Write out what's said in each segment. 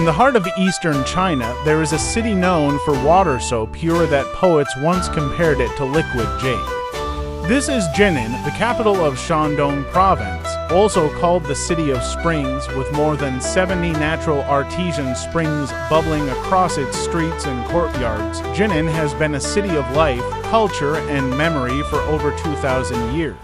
the heart of eastern China, there is a city known for water so pure that poets once compared it to liquid jade. This is Jinan, the capital of Shandong Province, also called the City of Springs, with more than 70 natural artesian springs bubbling across its streets and courtyards. Jinan has been a city of life, culture, and memory for over 2,000 years.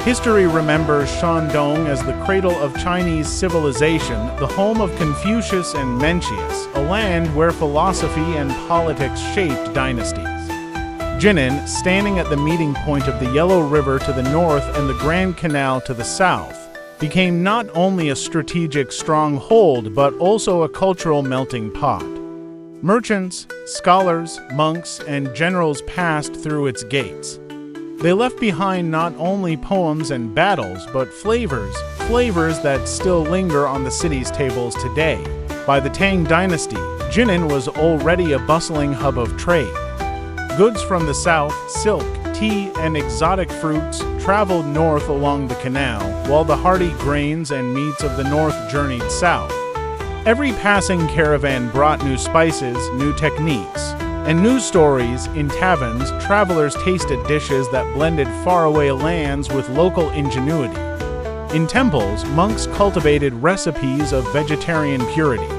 History remembers Shandong as the cradle of Chinese civilization, the home of Confucius and Mencius, a land where philosophy and politics shaped dynasties. Jinan, standing at the meeting point of the Yellow River to the north and the Grand Canal to the south, became not only a strategic stronghold but also a cultural melting pot. Merchants, scholars, monks, and generals passed through its gates. They left behind not only poems and battles, but flavors that still linger on the city's tables today. By the Tang Dynasty, Jinan was already a bustling hub of trade. Goods from the south, silk, tea, and exotic fruits, traveled north along the canal, while the hearty grains and meats of the north journeyed south. Every passing caravan brought new spices, new techniques, and new stories. In taverns, travelers tasted dishes that blended faraway lands with local ingenuity. In temples, monks cultivated recipes of vegetarian purity.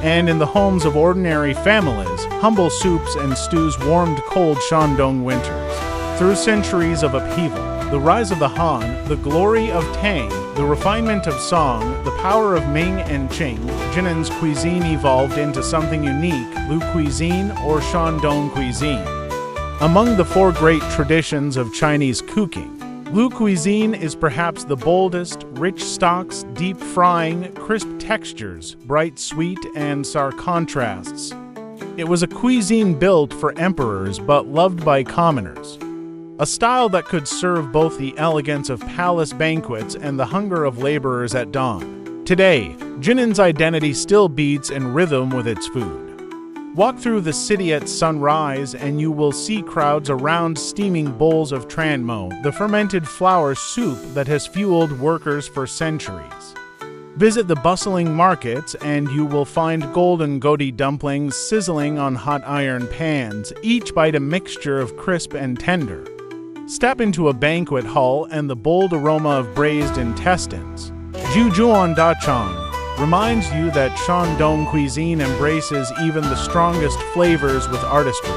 And in the homes of ordinary families, humble soups and stews warmed cold Shandong winters. Through centuries of upheaval, the rise of the Han, the glory of Tang, the refinement of Song, the power of Ming and Qing, Jinan's cuisine evolved into something unique: Lu Cuisine or Shandong Cuisine. Among the four great traditions of Chinese cooking, Lu Cuisine is perhaps the boldest: rich stocks, deep frying, crisp textures, bright sweet and sour contrasts. It was a cuisine built for emperors but loved by commoners. A style that could serve both the elegance of palace banquets and the hunger of laborers at dawn. Today, Jinan's identity still beats in rhythm with its food. Walk through the city at sunrise and you will see crowds around steaming bowls of Tranmo, the fermented flour soup that has fueled workers for centuries. Visit the bustling markets and you will find golden Guotie dumplings sizzling on hot iron pans, each bite a mixture of crisp and tender. Step into a banquet hall and the bold aroma of braised intestines, Jujuan Dachang, reminds you that Shandong cuisine embraces even the strongest flavors with artistry.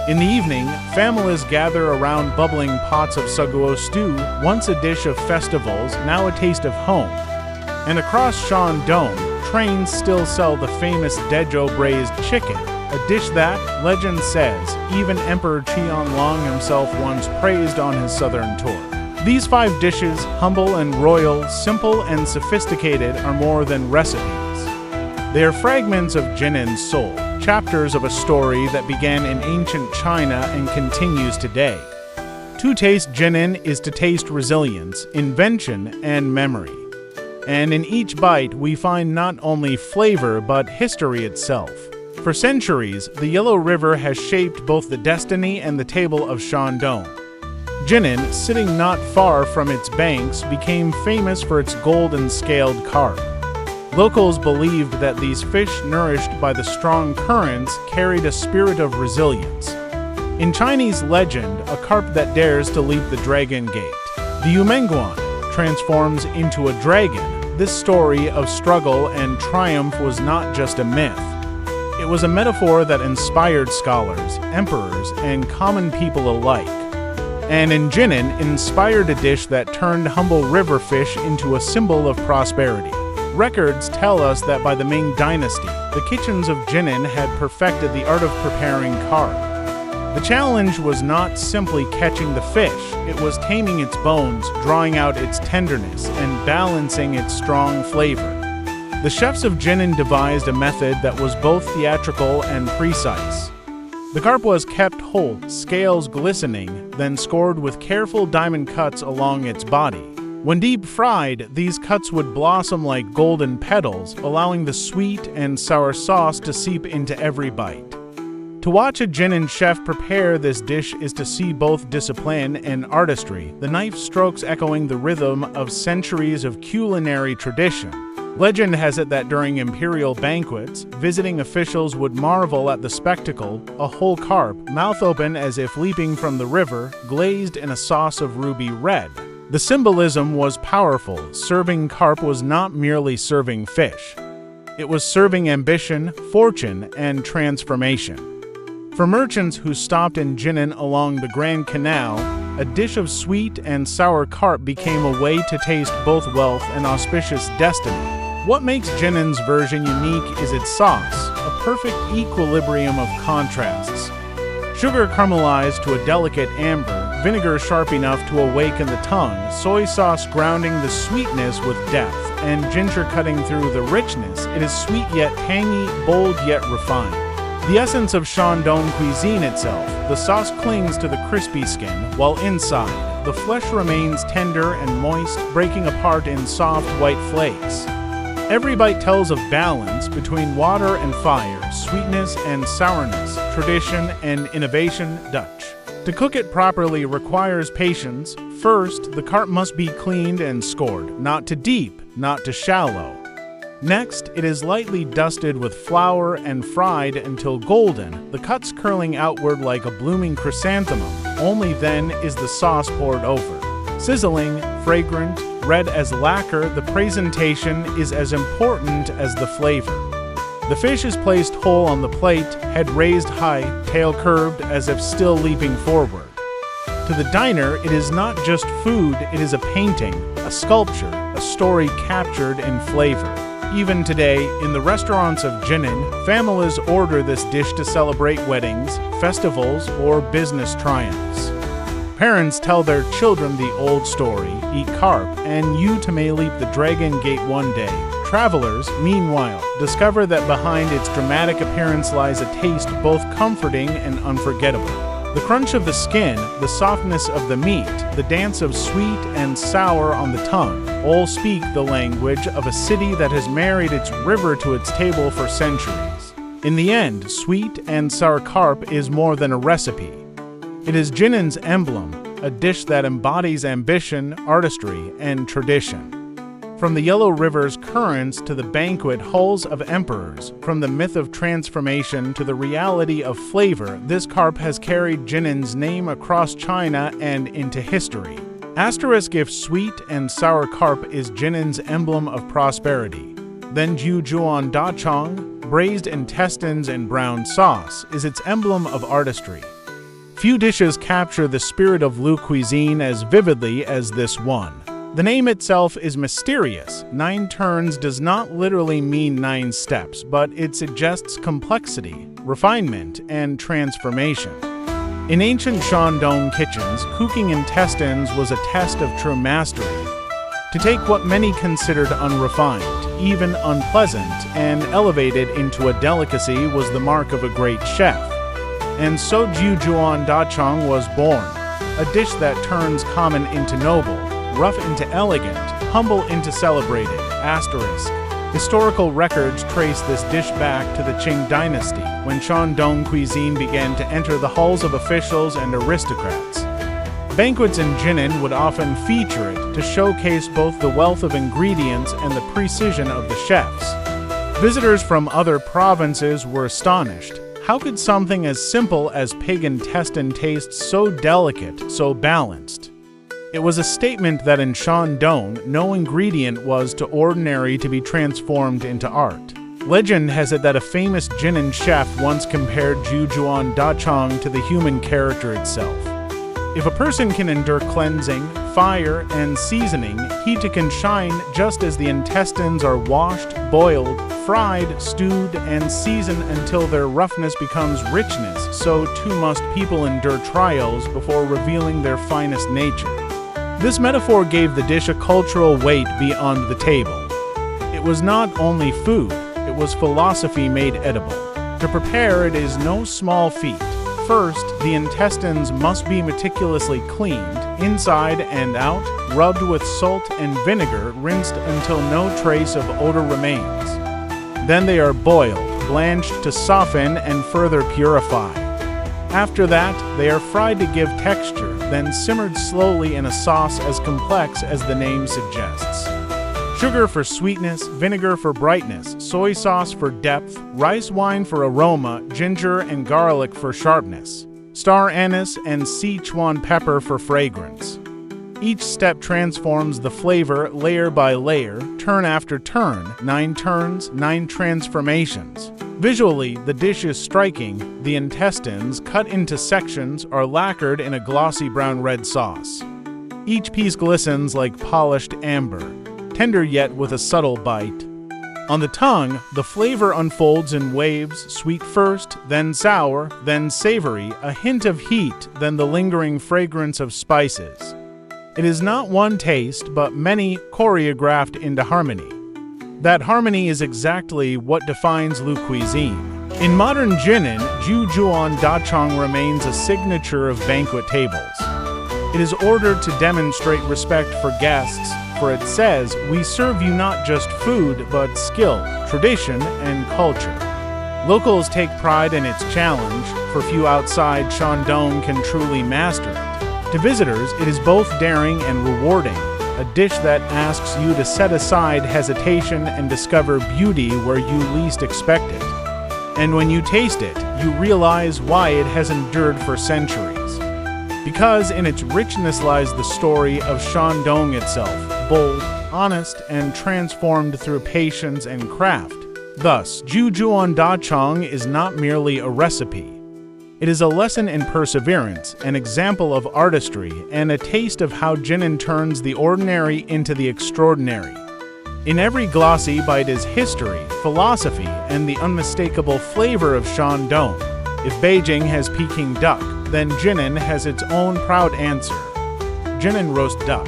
In the evening, families gather around bubbling pots of saguo stew, once a dish of festivals, now a taste of home. And across Shandong, trains still sell the famous Dezhou braised chicken, a dish that, legend says, even Emperor Qianlong himself once praised on his southern tour. These 5 dishes, humble and royal, simple and sophisticated, are more than recipes. They are fragments of Jinan's soul, chapters of a story that began in ancient China and continues today. To taste Jinan is to taste resilience, invention, and memory. And in each bite, we find not only flavor but history itself. For centuries, the Yellow River has shaped both the destiny and the table of Shandong. Jinan, sitting not far from its banks, became famous for its golden scaled carp. Locals believed that these fish, nourished by the strong currents, carried a spirit of resilience. In Chinese legend, a carp that dares to leap the dragon gate, the Yumenguan, transforms into a dragon. This story of struggle and triumph was not just a myth. It was a metaphor that inspired scholars, emperors, and common people alike. And in Jinan, inspired a dish that turned humble river fish into a symbol of prosperity. Records tell us that by the Ming Dynasty, the kitchens of Jinan had perfected the art of preparing carp. The challenge was not simply catching the fish, it was taming its bones, drawing out its tenderness, and balancing its strong flavor. The chefs of Jinan devised a method that was both theatrical and precise. The carp was kept whole, scales glistening, then scored with careful diamond cuts along its body. When deep fried, these cuts would blossom like golden petals, allowing the sweet and sour sauce to seep into every bite. To watch a Jinan chef prepare this dish is to see both discipline and artistry, the knife strokes echoing the rhythm of centuries of culinary tradition. Legend has it that during imperial banquets, visiting officials would marvel at the spectacle, a whole carp, mouth open as if leaping from the river, glazed in a sauce of ruby red. The symbolism was powerful. Serving carp was not merely serving fish. It was serving ambition, fortune, and transformation. For merchants who stopped in Jinan along the Grand Canal, a dish of sweet and sour carp became a way to taste both wealth and auspicious destiny. What makes Jinan's version unique is its sauce, a perfect equilibrium of contrasts. Sugar caramelized to a delicate amber, vinegar sharp enough to awaken the tongue, soy sauce grounding the sweetness with depth, and ginger cutting through the richness. It is sweet yet tangy, bold yet refined. The essence of Shandong Cuisine itself, the sauce clings to the crispy skin, while inside, the flesh remains tender and moist, breaking apart in soft white flakes. Every bite tells of balance between water and fire, sweetness and sourness, tradition and innovation, Dutch. To cook it properly requires patience. First, the carp must be cleaned and scored, not too deep, not too shallow. Next, it is lightly dusted with flour and fried until golden, the cuts curling outward like a blooming chrysanthemum. Only then is the sauce poured over. Sizzling, fragrant, red as lacquer, the presentation is as important as the flavor. The fish is placed whole on the plate, head raised high, tail curved as if still leaping forward. To the diner, it is not just food, it is a painting, a sculpture, a story captured in flavor. Even today, in the restaurants of Jinan, families order this dish to celebrate weddings, festivals, or business triumphs. Parents tell their children the old story, eat carp, and you too may leap the dragon gate one day. Travelers, meanwhile, discover that behind its dramatic appearance lies a taste both comforting and unforgettable. The crunch of the skin, the softness of the meat, the dance of sweet and sour on the tongue, all speak the language of a city that has married its river to its table for centuries. In the end, sweet and sour carp is more than a recipe. It is Jinan's emblem, a dish that embodies ambition, artistry, and tradition. From the Yellow River's currents to the banquet halls of emperors, from the myth of transformation to the reality of flavor, this carp has carried Jinan's name across China and into history. Asterisk if sweet and sour carp is Jinan's emblem of prosperity, then Juan Dachong, braised intestines and brown sauce, is its emblem of artistry. Few dishes capture the spirit of Lu Cuisine as vividly as this one. The name itself is mysterious. 9 turns does not literally mean 9 steps, but it suggests complexity, refinement, and transformation. In ancient Shandong kitchens, cooking intestines was a test of true mastery. To take what many considered unrefined, even unpleasant, and elevate it into a delicacy was the mark of a great chef. And so Juan Dachong was born, a dish that turns common into noble, rough into elegant, humble into celebrated, asterisk. Historical records trace this dish back to the Qing dynasty, when Shandong cuisine began to enter the halls of officials and aristocrats. Banquets in Jinan would often feature it to showcase both the wealth of ingredients and the precision of the chefs. Visitors from other provinces were astonished. How could something as simple as pig intestine taste so delicate, so balanced? It was a statement that in Shandong, no ingredient was too ordinary to be transformed into art. Legend has it that a famous Jinan chef once compared Juan Dachong to the human character itself. If a person can endure cleansing, fire, and seasoning, he too can shine just as the intestines are washed, boiled, fried, stewed, and seasoned until their roughness becomes richness, so too must people endure trials before revealing their finest nature. This metaphor gave the dish a cultural weight beyond the table. It was not only food, it was philosophy made edible. To prepare it is no small feat. First, the intestines must be meticulously cleaned, inside and out, rubbed with salt and vinegar, rinsed until no trace of odor remains. Then they are boiled, blanched to soften and further purify. After that, they are fried to give texture, then simmered slowly in a sauce as complex as the name suggests. Sugar for sweetness, vinegar for brightness, soy sauce for depth, rice wine for aroma, ginger and garlic for sharpness, star anise and Sichuan pepper for fragrance. Each step transforms the flavor layer by layer, turn after turn, 9 turns, 9 transformations. Visually, the dish is striking. The intestines, cut into sections, are lacquered in a glossy brown-red sauce. Each piece glistens like polished amber, tender yet with a subtle bite. On the tongue, the flavor unfolds in waves, sweet first, then sour, then savory, a hint of heat, then the lingering fragrance of spices. It is not one taste, but many choreographed into harmony. That harmony is exactly what defines Lu Cuisine. In modern Jinan, Jujuan Dachang remains a signature of banquet tables. It is ordered to demonstrate respect for guests, for it says, "We serve you not just food, but skill, tradition, and culture." Locals take pride in its challenge, for few outside Shandong can truly master it. To visitors, it is both daring and rewarding, a dish that asks you to set aside hesitation and discover beauty where you least expect it. And when you taste it, you realize why it has endured for centuries. Because in its richness lies the story of Shandong itself, bold, honest, and transformed through patience and craft. Thus, Jujuan Dachang is not merely a recipe. It is a lesson in perseverance, an example of artistry, and a taste of how Jinan turns the ordinary into the extraordinary. In every glossy bite is history, philosophy, and the unmistakable flavor of Shandong. If Beijing has Peking duck, then Jinan has its own proud answer: Jinan Roast Duck.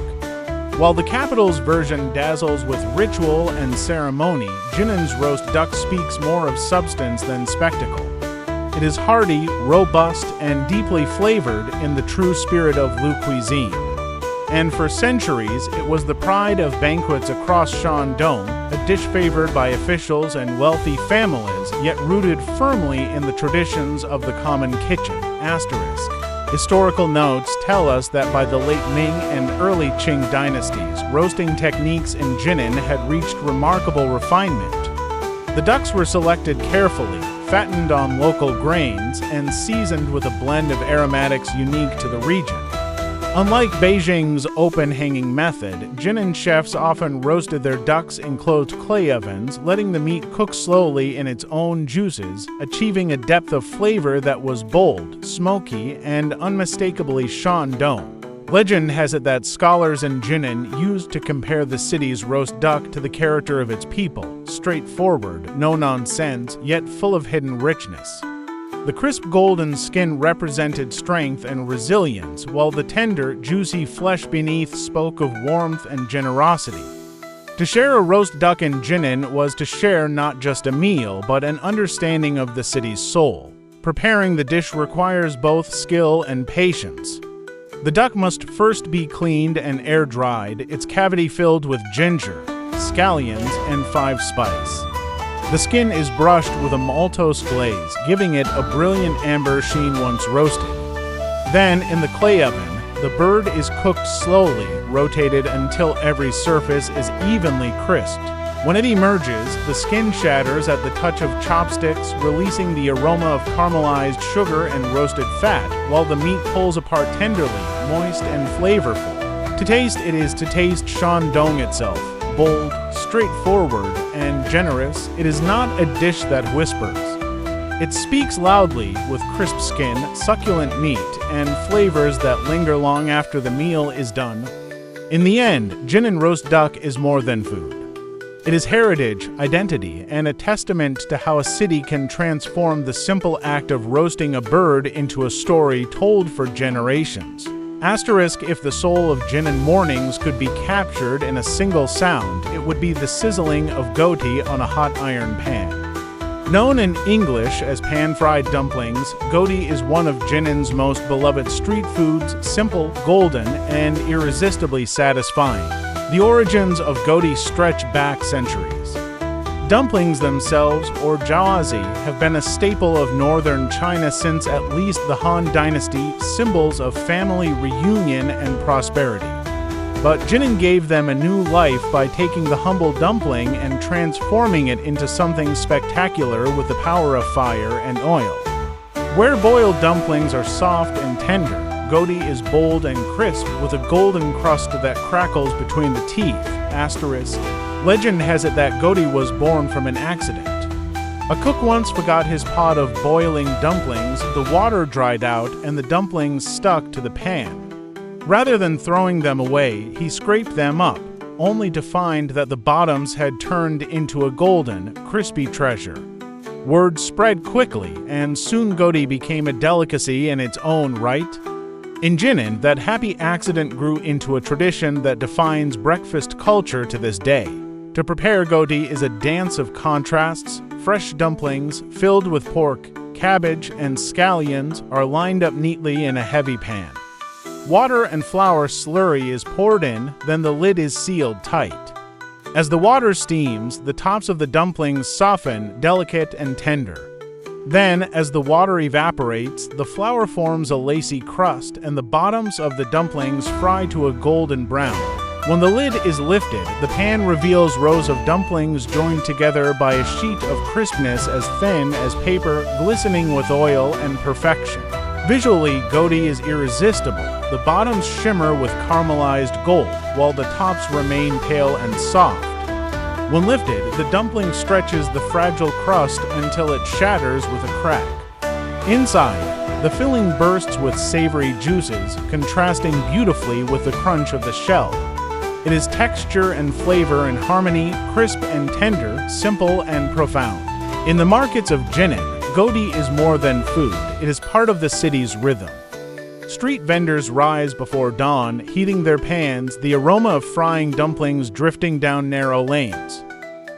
While the capital's version dazzles with ritual and ceremony, Jinan's roast duck speaks more of substance than spectacle. It is hearty, robust, and deeply flavored in the true spirit of Lu Cuisine. And for centuries, it was the pride of banquets across Shandong, a dish favored by officials and wealthy families, yet rooted firmly in the traditions of the common kitchen. Asterisk. Historical notes tell us that by the late Ming and early Qing dynasties, roasting techniques in Jinan had reached remarkable refinement. The ducks were selected carefully, fattened on local grains, and seasoned with a blend of aromatics unique to the region. Unlike Beijing's open-hanging method, Jinan chefs often roasted their ducks in closed clay ovens, letting the meat cook slowly in its own juices, achieving a depth of flavor that was bold, smoky, and unmistakably Shandong. Legend has it that scholars in Jinan used to compare the city's roast duck to the character of its people, straightforward, no-nonsense, yet full of hidden richness. The crisp golden skin represented strength and resilience, while the tender, juicy flesh beneath spoke of warmth and generosity. To share a roast duck in Jinan was to share not just a meal, but an understanding of the city's soul. Preparing the dish requires both skill and patience. The duck must first be cleaned and air-dried, its cavity filled with ginger, scallions, and 5-spice. The skin is brushed with a maltose glaze, giving it a brilliant amber sheen once roasted. Then, in the clay oven, the bird is cooked slowly, rotated until every surface is evenly crisped. When it emerges, the skin shatters at the touch of chopsticks, releasing the aroma of caramelized sugar and roasted fat, while the meat pulls apart tenderly, moist and flavorful. To taste, it is to taste Shandong itself. Bold, straightforward, and generous, it is not a dish that whispers. It speaks loudly, with crisp skin, succulent meat, and flavors that linger long after the meal is done. In the end, Jinan Roast Duck is more than food. It is heritage, identity, and a testament to how a city can transform the simple act of roasting a bird into a story told for generations. Asterisk, if the soul of Jinan mornings could be captured in a single sound, it would be the sizzling of Guotie on a hot iron pan. Known in English as pan-fried dumplings, Guotie is one of Jinan's most beloved street foods, simple, golden, and irresistibly satisfying. The origins of Guotie stretch back centuries. Dumplings themselves, or jiaozi, have been a staple of northern China since at least the Han Dynasty, symbols of family reunion and prosperity. but Jinan gave them a new life by taking the humble dumpling and transforming it into something spectacular with the power of fire and oil. Where boiled dumplings are soft and tender, Guotie is bold and crisp with a golden crust that crackles between the teeth. Legend has it that Guotie was born from an accident. A cook once forgot his pot of boiling dumplings, the water dried out, and the dumplings stuck to the pan. Rather than throwing them away, he scraped them up, only to find that the bottoms had turned into a golden, crispy treasure. Word spread quickly, and soon Guotie became a delicacy in its own right. In Jinan, that happy accident grew into a tradition that defines breakfast culture to this day. To prepare Guotie is a dance of contrasts. Fresh dumplings, filled with pork, cabbage, and scallions, are lined up neatly in a heavy pan. Water and flour slurry is poured in, then the lid is sealed tight. As the water steams, the tops of the dumplings soften, delicate and tender. Then, as the water evaporates, the flour forms a lacy crust, and the bottoms of the dumplings fry to a golden brown. When the lid is lifted, the pan reveals rows of dumplings joined together by a sheet of crispness as thin as paper, glistening with oil and perfection. Visually, Guotie is irresistible. The bottoms shimmer with caramelized gold, while the tops remain pale and soft. When lifted, the dumpling stretches the fragile crust until it shatters with a crack. Inside, the filling bursts with savory juices, contrasting beautifully with the crunch of the shell. It is texture and flavor in harmony, crisp and tender, simple and profound. In the markets of Jinan, Guotie is more than food. It is part of the city's rhythm. Street vendors rise before dawn, heating their pans, the aroma of frying dumplings drifting down narrow lanes.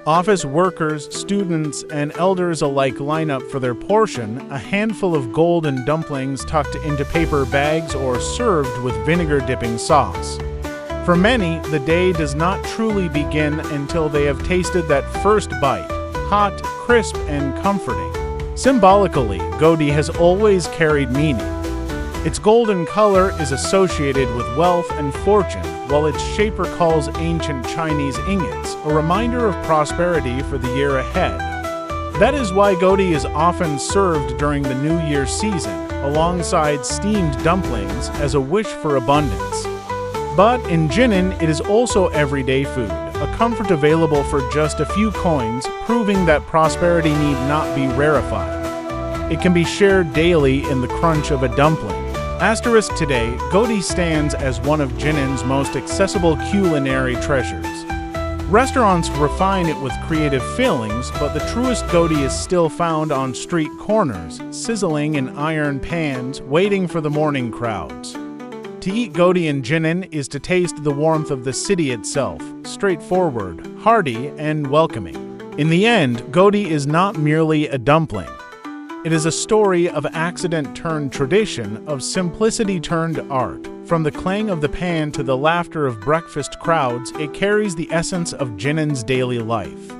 Office workers, students, and elders alike line up for their portion, a handful of golden dumplings tucked into paper bags or served with vinegar-dipping sauce. For many, the day does not truly begin until they have tasted that first bite, hot, crisp, and comforting. Symbolically, Guotie has always carried meaning. Its golden color is associated with wealth and fortune, while its shape recalls ancient Chinese ingots, a reminder of prosperity for the year ahead. That is why Guotie is often served during the New Year season, alongside steamed dumplings as a wish for abundance. But in Jinan, it is also everyday food, a comfort available for just a few coins, proving that prosperity need not be rarefied. It can be shared daily in the crunch of a dumpling. Today, Guotie stands as one of Jinan's most accessible culinary treasures. Restaurants refine it with creative fillings, but the truest Guotie is still found on street corners, sizzling in iron pans, waiting for the morning crowds. To eat Guotie in Jinan is to taste the warmth of the city itself, straightforward, hearty, and welcoming. In the end, Guotie is not merely a dumpling. It is a story of accident turned tradition, of simplicity turned art. From the clang of the pan to the laughter of breakfast crowds, it carries the essence of Jinan's daily life.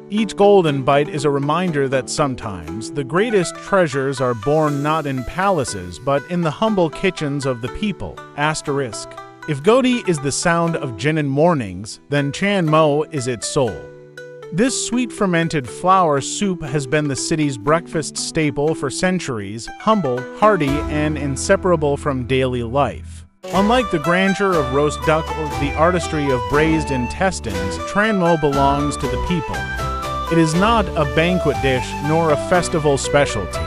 Each golden bite is a reminder that sometimes the greatest treasures are born not in palaces, but in the humble kitchens of the people. If Guotie is the sound of Jinan mornings, then Tianmo is its soul. This sweet fermented flour soup has been the city's breakfast staple for centuries, humble, hearty, and inseparable from daily life. Unlike the grandeur of roast duck or the artistry of braised intestines, Tranmo belongs to the people. It is not a banquet dish nor a festival specialty.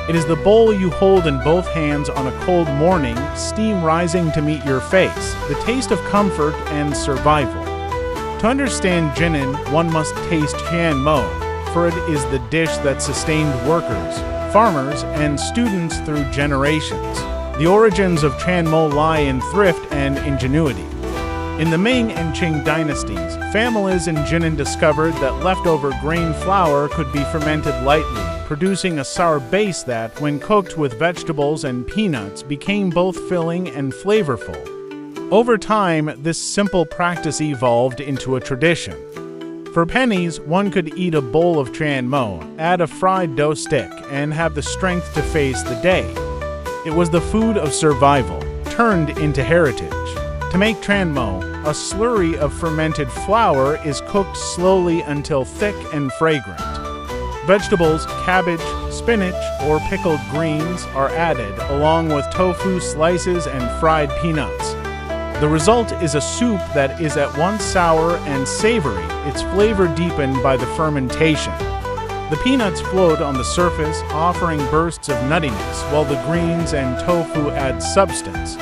It is the bowl you hold in both hands on a cold morning, steam rising to meet your face, the taste of comfort and survival. To understand Jinan, one must taste Tianmo, for it is the dish that sustained workers, farmers, and students through generations. The origins of Tranmo lie in thrift and ingenuity. In the Ming and Qing dynasties, families in Jinan discovered that leftover grain flour could be fermented lightly, producing a sour base that, when cooked with vegetables and peanuts, became both filling and flavorful. Over time, this simple practice evolved into a tradition. For pennies, one could eat a bowl of Tranmo, add a fried dough stick, and have the strength to face the day. It was the food of survival, turned into heritage. To make Tranmo, a slurry of fermented flour is cooked slowly until thick and fragrant. Vegetables, cabbage, spinach, or pickled greens are added, along with tofu slices and fried peanuts. The result is a soup that is at once sour and savory, its flavor deepened by the fermentation. The peanuts float on the surface, offering bursts of nuttiness, while the greens and tofu add substance.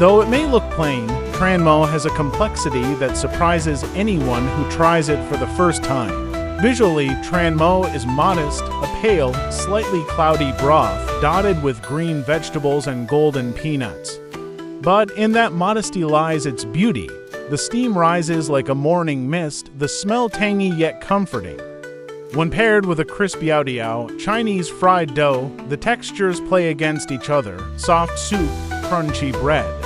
Though it may look plain, Tranmo has a complexity that surprises anyone who tries it for the first time. Visually, Tranmo is modest, a pale, slightly cloudy broth dotted with green vegetables and golden peanuts. But in that modesty lies its beauty. The steam rises like a morning mist, the smell tangy yet comforting. When paired with a crisp yao diao, Chinese fried dough, the textures play against each other, soft soup, crunchy bread.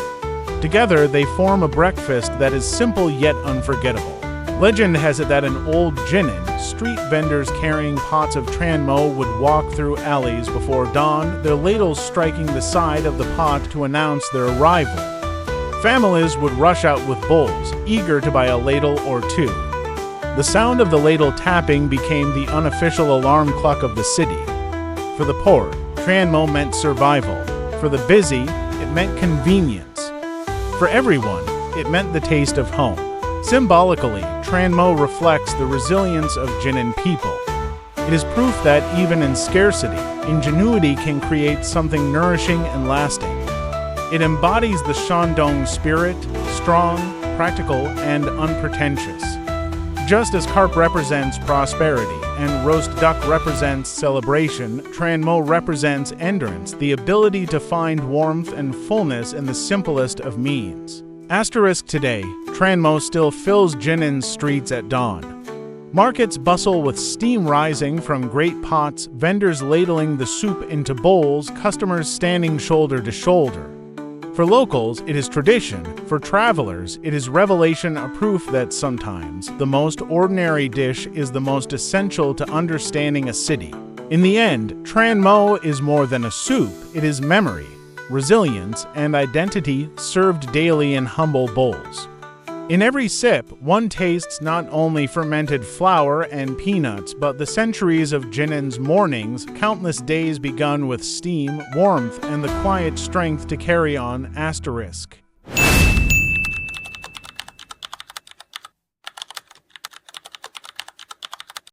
Together, they form a breakfast that is simple yet unforgettable. Legend has it that in old Jinan, street vendors carrying pots of Tranmo would walk through alleys before dawn, their ladles striking the side of the pot to announce their arrival. Families would rush out with bowls, eager to buy a ladle or two. The sound of the ladle tapping became the unofficial alarm clock of the city. For the poor, Tranmo meant survival. For the busy, it meant convenience. For everyone, it meant the taste of home. Symbolically, Tranmo reflects the resilience of Jinan people. It is proof that even in scarcity, ingenuity can create something nourishing and lasting. It embodies the Shandong spirit, strong, practical, and unpretentious. Just as carp represents prosperity and roast duck represents celebration, Tranmo represents endurance, the ability to find warmth and fullness in the simplest of means. Asterisk today, Tranmo still fills Jinan's streets at dawn. Markets bustle with steam rising from great pots, vendors ladling the soup into bowls, customers standing shoulder to shoulder. For locals, it is tradition. For travelers, it is revelation, a proof that sometimes the most ordinary dish is the most essential to understanding a city. In the end, Tranmo is more than a soup, it is memory, resilience, and identity served daily in humble bowls. In every sip, one tastes not only fermented flour and peanuts, but the centuries of Jinan's mornings, countless days begun with steam, warmth, and the quiet strength to carry on. Asterisk.